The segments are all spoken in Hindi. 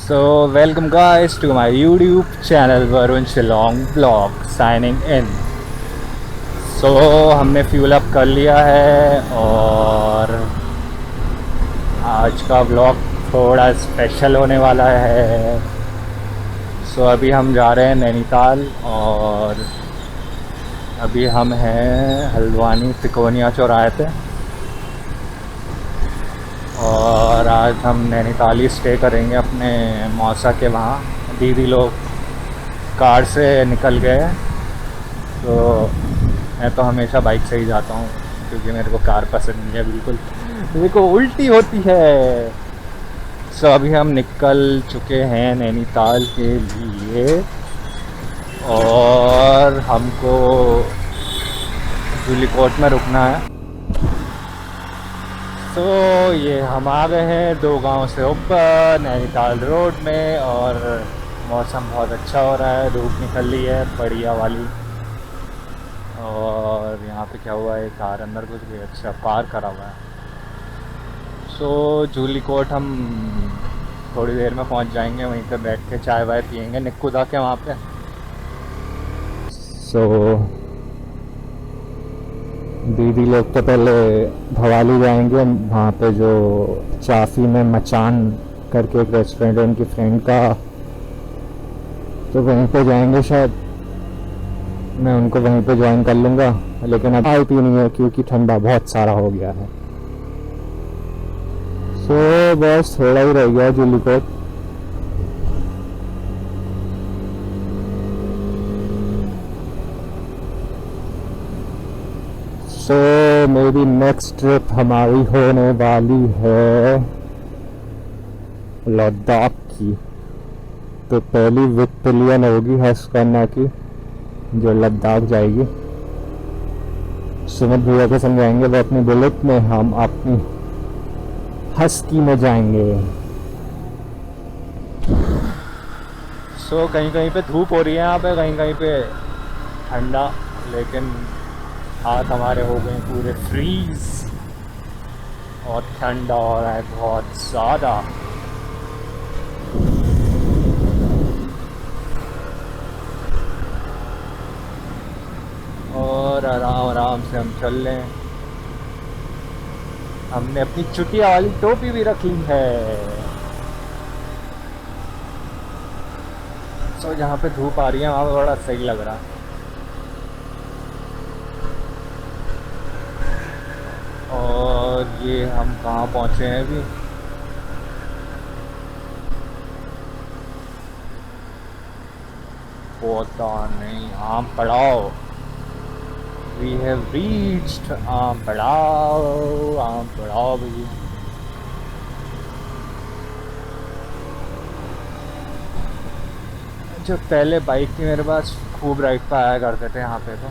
So, welcome guys to my YouTube channel Varun Shillong Vlog signing in. So, हमने फ्यूल अप कर लिया है और आज का व्लॉग थोड़ा स्पेशल होने वाला है। सो अभी हम जा रहे हैं नैनीताल और अभी हम हैं हल्द्वानी तिकोनिया चौराहे पे और आज हम नैनीताल ही स्टे करेंगे अपने मौसा के वहाँ। दीदी लोग कार से निकल गए तो मैं तो हमेशा बाइक से ही जाता हूँ क्योंकि मेरे को कार पसंद नहीं है बिल्कुल, मेरे को उल्टी होती है। सो अभी हम निकल चुके हैं नैनीताल के लिए और हमको जूलीकोट में रुकना है। तो ये हम आ गए हैं 2 गांव से ऊपर नैनीताल रोड में और मौसम बहुत अच्छा हो रहा है, धूप निकल रही है बढ़िया वाली। और यहाँ पे क्या हुआ है, कार अंदर कुछ भी अच्छा पार्क करा हुआ है। सो जूलीकोट हम थोड़ी देर में पहुँच जाएंगे, वहीं पे बैठ के चाय वाय पियेंगे निक्कू दा के वहाँ पे। दीदी लोग तो पहले भवाली जाएंगे, वहाँ पे जो चाफी में मचान करके एक रेस्टोरेंट है उनकी फ्रेंड का, तो वहीं पे जाएंगे शायद। मैं उनको वहीं पे ज्वाइन कर लूँगा, लेकिन अब चाय पीनी है क्योंकि ठंडा बहुत सारा हो गया है। सो बस थोड़ा ही रह गया जूलीकोट। सो मेरी नेक्स्ट ट्रिप हमारी होने वाली है लद्दाख की। तो पहली विक्टोरियन होगी हस्करना की जो लद्दाख जाएगी। सुमित भैया को समझाएंगे वो अपनी बुलेट में, हम अपनी हस्की में जाएंगे। सो कहीं कहीं पे धूप हो रही है यहाँ पे, कहीं कहीं पे ठंडा, लेकिन हाथ हमारे हो गए पूरे फ्रीज और ठंडा हो रहा है बहुत ज़्यादा। और आराम आराम से हम चल लें। हमने अपनी चुटिया वाली टोपी भी रख ली है। सो जहाँ पे धूप आ रही है वहाँ पे बड़ा सही लग रहा है। और ये हम कहाँ पहुँचे हैं अभी, पता नहीं। आम पड़ाव, वी हैव रीच्ड आम पड़ाव, आम पड़ाव भैया। जो पहले बाइक थी मेरे पास, खूब राइड पे आया करते थे यहाँ पे, तो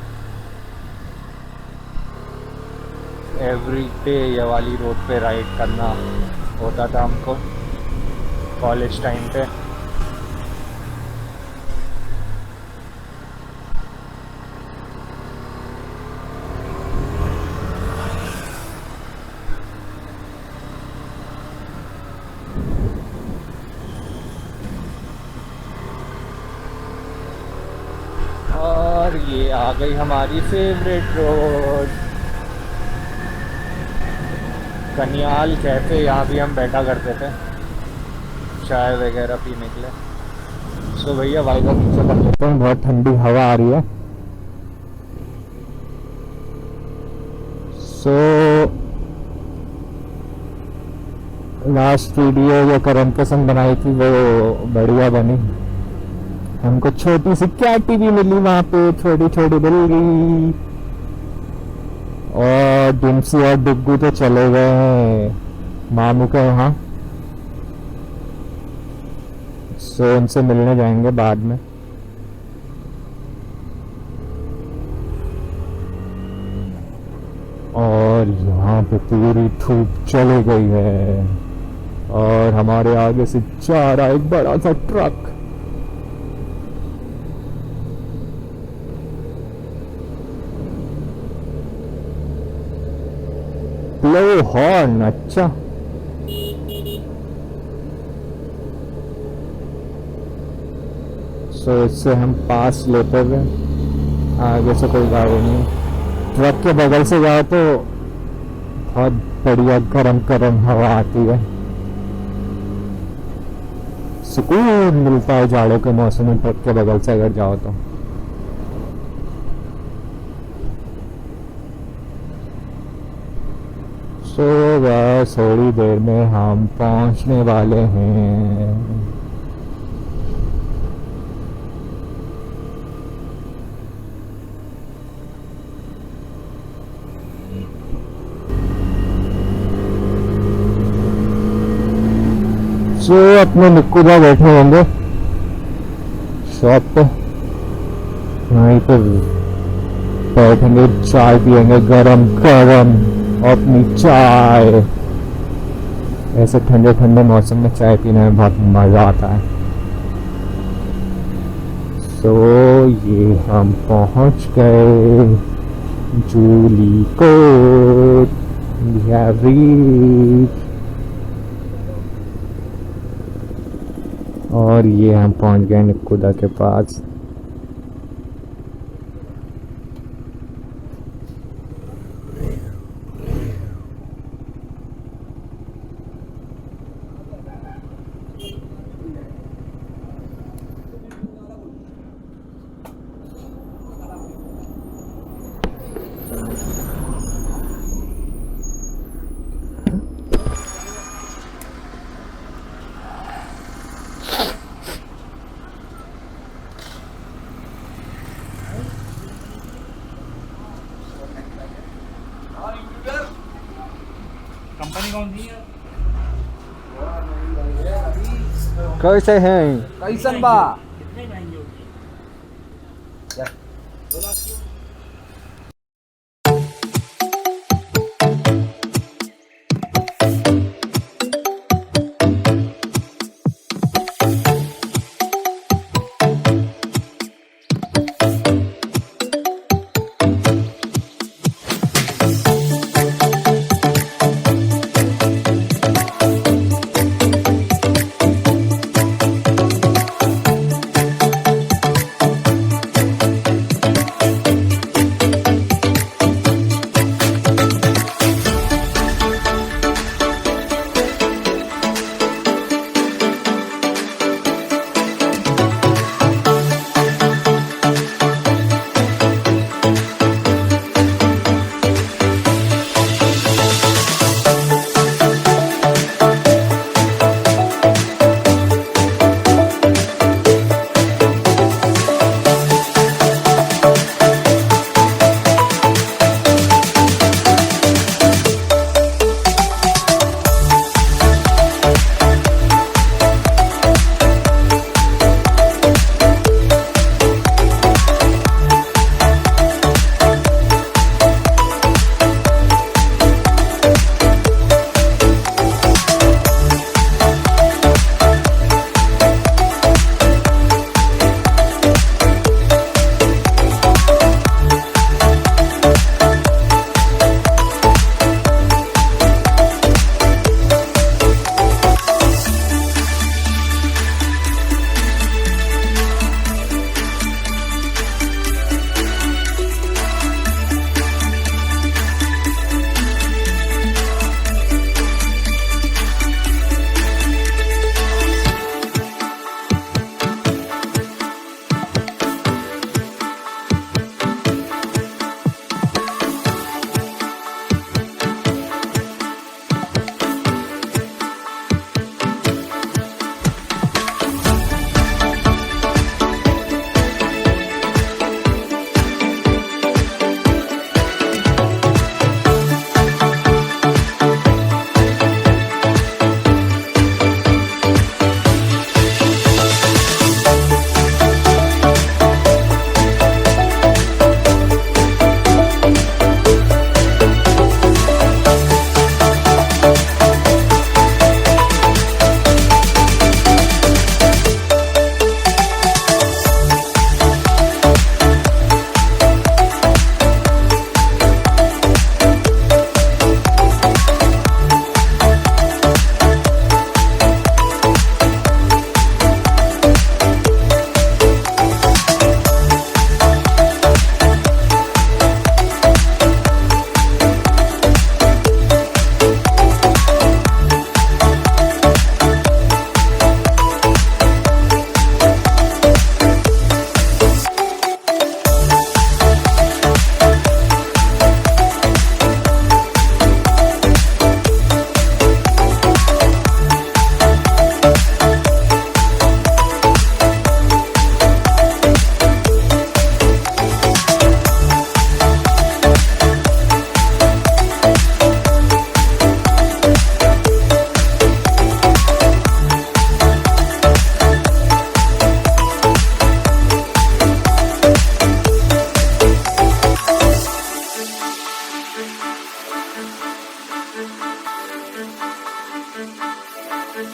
एवरी डे ये वाली रोड पे राइड करना होता था हमको कॉलेज टाइम पे। और ये आ गई हमारी फेवरेट रोड कनियाल कैफे। यहाँ भी हम बैठा करते थे चाय वगैरह पीने के लिए। सो भैया वाइजर नीचे कर लेते हैं, बहुत ठंडी हवा आ रही है। सो लास्ट वीडियो जो करण के संग बनाई थी वो बढ़िया बनी। हमको छोटी सी कैटी भी मिली वहाँ पे, छोटी छोटी बिल्ली। और डिम्सी और डिग्गू तो चले गए हैं मामू के वहाँ, सो उनसे मिलने जाएंगे बाद में। और यहाँ पे पूरी धूप चली गई है और हमारे आगे से जा रहा एक बड़ा सा ट्रक। ब्लो हॉर्न, अच्छा सो इससे हम पास लेते हुए आगे से कोई गाड़ी नहीं। ट्रक के बगल से जाओ तो बहुत बढ़िया गरम गरम हवा आती है, सुकून मिलता है जाड़ों के मौसम में ट्रक के बगल से अगर जाओ तो। सो बस थोड़ी देर में हम पहुंचने वाले हैं। सो अपने निक्कूदा बैठे होंगे शॉप पे, वहीं पर बैठेंगे, चाय पियेंगे गरम गरम अपनी चाय। ऐसे ठंडे ठंडे मौसम में चाय पीने में बहुत मज़ा आता है। सो ये हम पहुंच गए जूली कोट। We have reached। और ये हम पहुंच गए निक्कूदा के पास। कंपनी कौन सी है? कैसे हैं? कैसन बा? कितने महंगे होगी? पूरी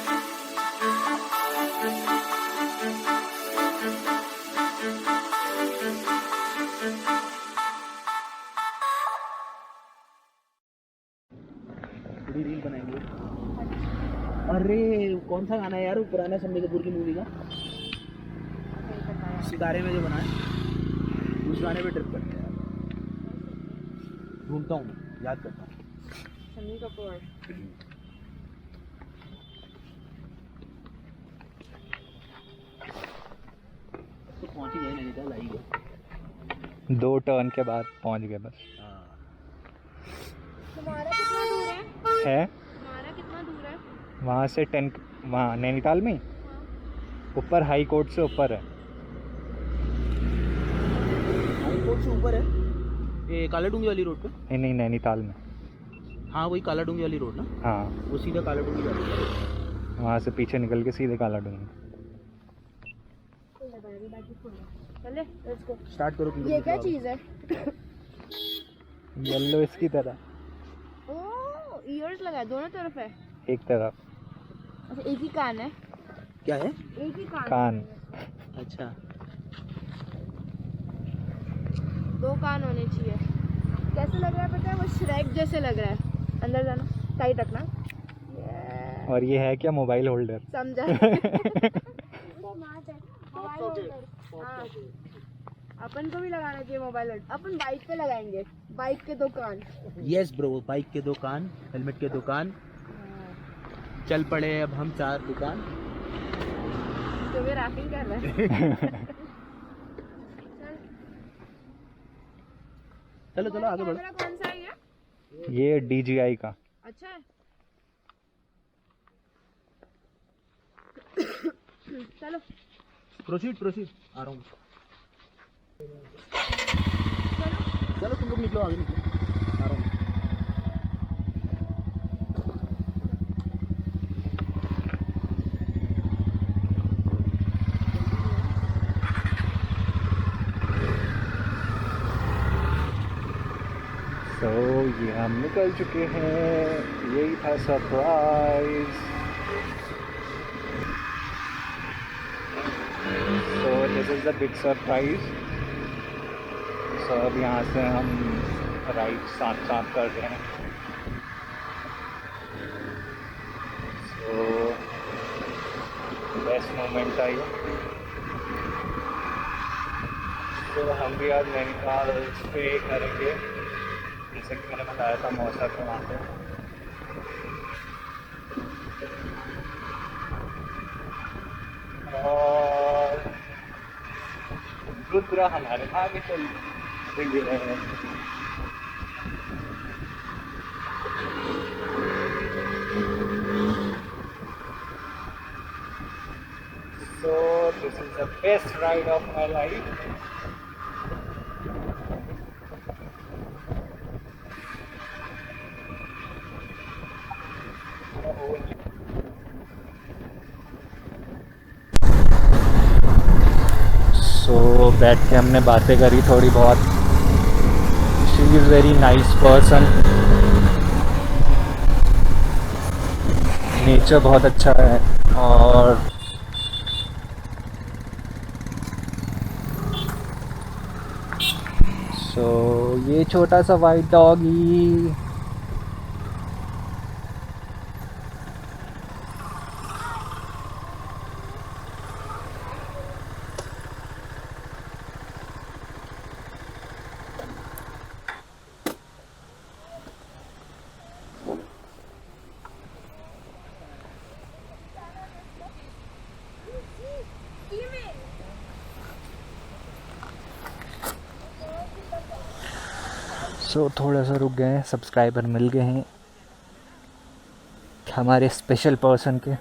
रील बनाएंगे। अरे कौन सा गाना है यार वो पुराना शम्मी कपूर की मूवी का, सितारे में जो बना है, उस गाने पे ट्रिप करते हैं यार। ढूंढता हूँ, याद करता हूँ। शम्मी कपूर। तो पहुँच ही गए, नैनीताल आई गए। 2 टर्न के बाद पहुंच गए बस। तुम्हारा कितना दूर है? है तुम्हारा कितना दूर है? वहाँ से 10, वहाँ नैनीताल में ऊपर हाई कोर्ट से ऊपर है। हाई कोर्ट से ऊपर है ये काला डूंगी वाली रोड पे? नहीं नहीं, नैनीताल में। हाँ वही काला डूंगी वाली रोड ना, हाँ, वो सीधा काला डूंगी वाली रोड। वहाँ से पीछे निकल के सीधे काला डूंगी। चले लेट्स गो। स्टार्ट करो। ये क्या चीज़ है? येलो इसकी तरह, ओह ईयर्स लगा है, दोनों तरफ है। एक तरफ अच्छा एक ही कान है? क्या है? एक ही कान कान। है। अच्छा 2 कान होने चाहिए। कैसे लग रहा है पता है? वो श्रेक जैसे लग रहा है। अंदर जाना, टाइट रखना। और ये है क्या? Mobile holder. समझा। स्मार्ट है मोबाइल होल्डर। हाँ अपन को भी लगाना चाहिए मोबाइल होल्डर। अपन बाइक पे लगाएंगे, बाइक के 2 कान। यस ब्रो, बाइक के 2 कान, हेलमेट के 2 कान। चल पड़े अब हम 4 दुकान। तो वे रैपिंग कर रहा है। चलो चलो आगे बढ़ो। कैमरा कौन सा है ये? ये DJI का। अच्छा है। चलो प्रोसीड आ रहा हूँ। चलो चलो तुम लोग निकलो, आगे निकलो, आ रहा हूँ। तो ये हम निकल चुके हैं, यही था सरप्राइज। तो this is the big surprise. So अब यहाँ से हम राइड साथ साथ कर रहे हैं। सो बेस्ट मोमेंट था ये। तो हम भी आज नैनीताल स्टे करेंगे, जैसे कि मैंने बताया था मौसा के वहाँ पे। और रुद्रा हमारे आगे चल रहे हैं। So this is the best ride of my life. So बैठ के हमने बातें करी थोड़ी बहुत। She is very nice person, nature बहुत अच्छा है। और सो ये छोटा सा वाइट डॉगी सो थोड़ा सा रुक गए हैं, सब्सक्राइबर मिल गए हैं हमारे स्पेशल पर्सन के।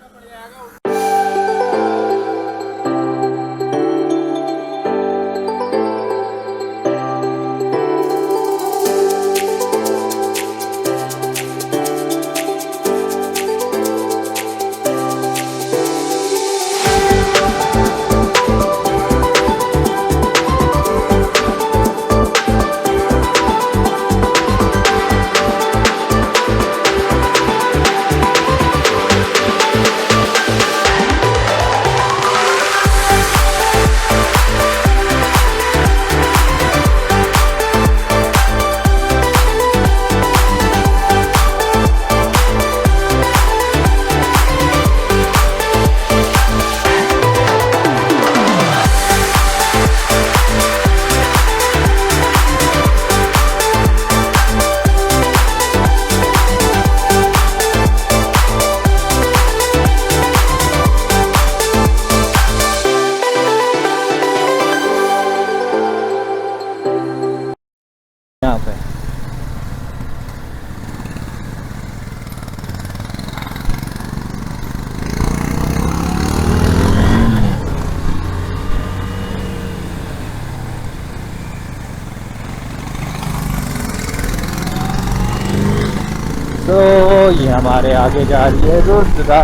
हमारे आगे जा रही है रुद्रा।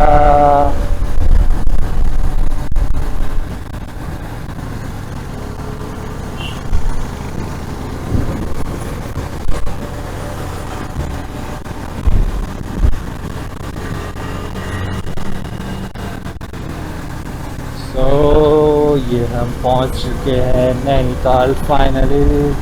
तो ये हम पहुंच चुके हैं नैनीताल फाइनली।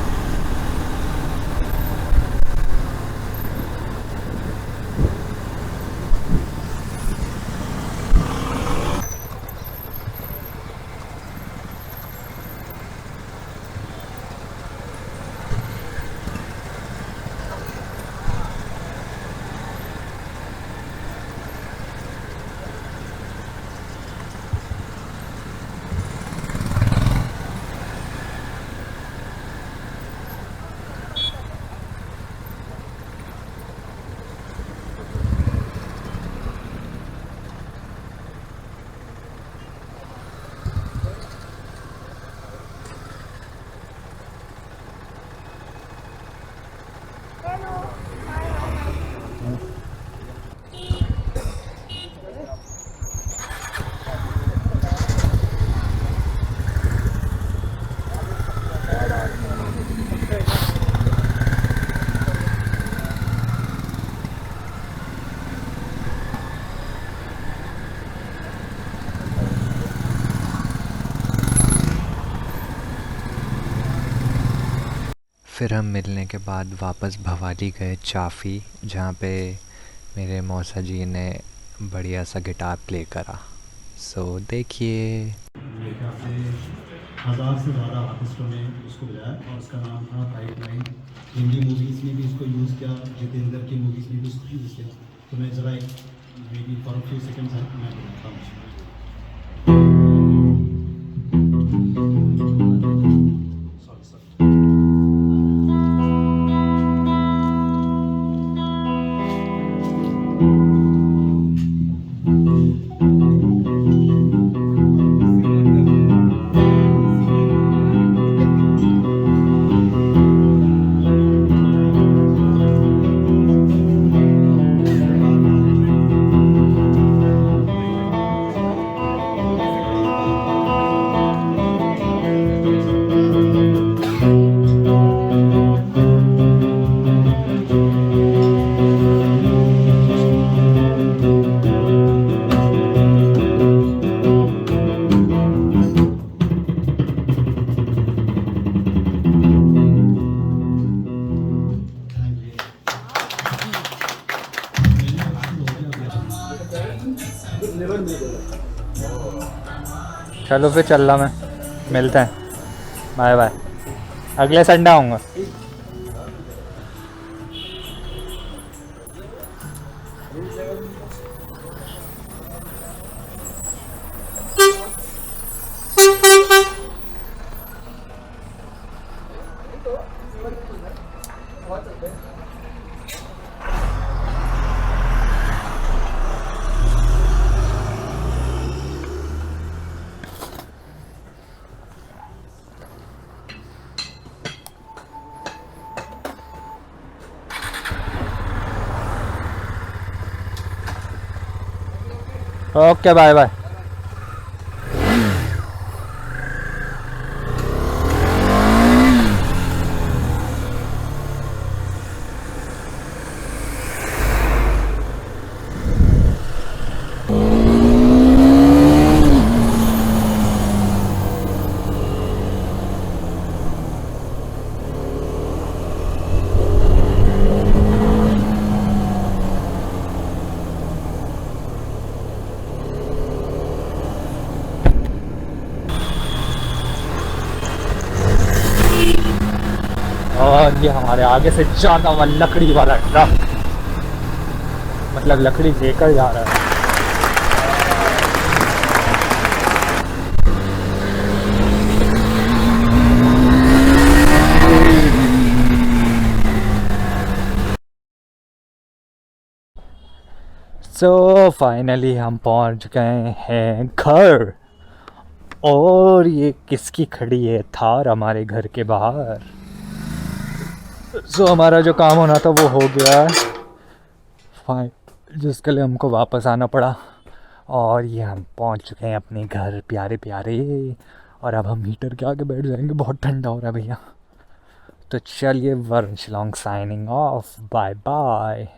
फिर हम मिलने के बाद वापस भवाली गए चाफ़ी, जहाँ पे मेरे मौसा जी ने बढ़िया सा गिटार प्ले करा। सो देखिए। मेरे ख्याल से 1000 से ज़्यादा आर्टिस्टों ने उसको बजाया और उसका नाम था पाइपलाइन। हिंदी मूवीज़ में भी इसको यूज़ किया, जितेंद्र की मूवीज़ में भी इसको यूज़ किया। तो मैं ज़रा एक may be for few seconds मैं बताता हूँ। चलो फिर चल रहा मैं, मिलते हैं, बाय बाय, अगले संडे आऊँगा। Okay bye bye. और ये हमारे आगे से जाता हुआ लकड़ी वाला ट्रक, मतलब लकड़ी लेकर जा रहा है। सो फाइनली हम पहुंच गए हैं घर, और ये किसकी खड़ी है थार हमारे घर के बाहर। सो हमारा जो काम होना था वो हो गया है। जिसके लिए हमको वापस आना पड़ा। और ये हम पहुंच चुके हैं अपने घर प्यारे प्यारे। और अब हम हीटर के आगे बैठ जाएंगे, बहुत ठंडा हो रहा है भैया। तो चलिए, Varun Shillong signing off, bye bye.